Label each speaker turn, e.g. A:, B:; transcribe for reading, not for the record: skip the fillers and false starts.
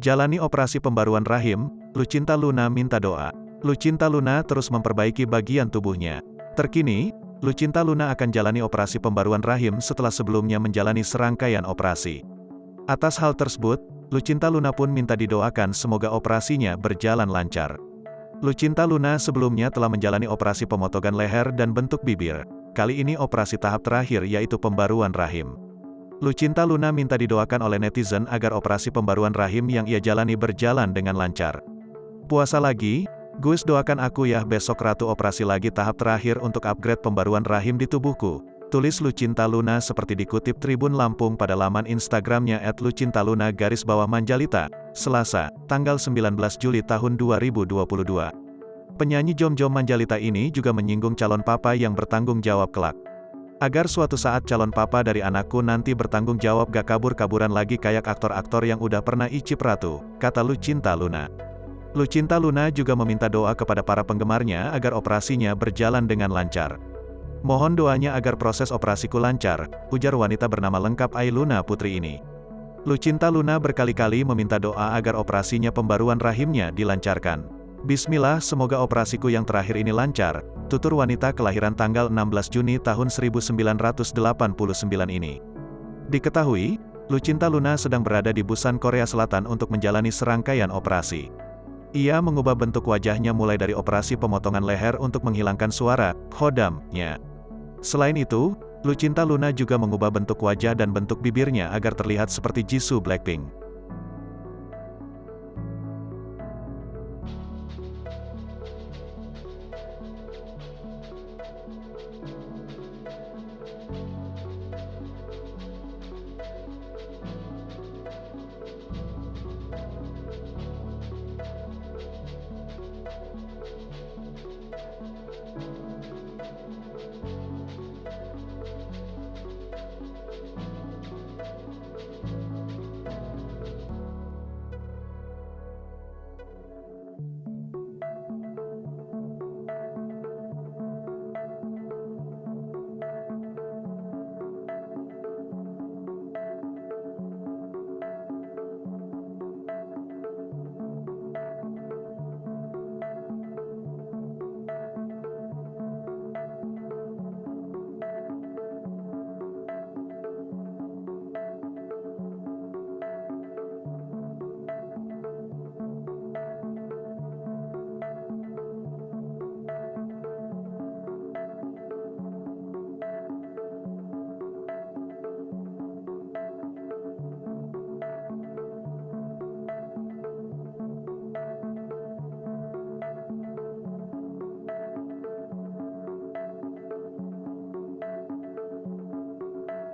A: Jalani operasi pembaruan rahim, Lucinta Luna minta doa. Lucinta Luna terus memperbaiki bagian tubuhnya. Terkini, Lucinta Luna akan jalani operasi pembaruan rahim setelah sebelumnya menjalani serangkaian operasi. Atas hal tersebut, Lucinta Luna pun minta didoakan semoga operasinya berjalan lancar. Lucinta Luna sebelumnya telah menjalani operasi pemotongan leher dan bentuk bibir. Kali ini operasi tahap terakhir yaitu pembaruan rahim. Lucinta Luna minta didoakan oleh netizen agar operasi pembaruan rahim yang ia jalani berjalan dengan lancar. Puasa lagi, Gus doakan aku ya besok Ratu operasi lagi tahap terakhir untuk upgrade pembaruan rahim di tubuhku. Tulis Lucinta Luna seperti dikutip Tribun Lampung pada laman Instagramnya @lucintaluna_manjalita, Selasa, tanggal 19 Juli tahun 2022. Penyanyi Jom-Jom Manjalita ini juga menyinggung calon papa yang bertanggung jawab kelak. Agar suatu saat calon papa dari anakku nanti bertanggung jawab gak kabur-kaburan lagi kayak aktor-aktor yang udah pernah icip Ratu, kata Lucinta Luna. Lucinta Luna juga meminta doa kepada para penggemarnya agar operasinya berjalan dengan lancar. Mohon doanya agar proses operasiku lancar, ujar wanita bernama lengkap Ai Luna Putri ini. Lucinta Luna berkali-kali meminta doa agar operasinya pembaruan rahimnya dilancarkan. Bismillah, semoga operasiku yang terakhir ini lancar, tutur wanita kelahiran tanggal 16 Juni tahun 1989 ini. Diketahui, Lucinta Luna sedang berada di Busan, Korea Selatan untuk menjalani serangkaian operasi. Ia mengubah bentuk wajahnya mulai dari operasi pemotongan leher untuk menghilangkan suara, hodam-nya. Selain itu, Lucinta Luna juga mengubah bentuk wajah dan bentuk bibirnya agar terlihat seperti Jisoo Blackpink.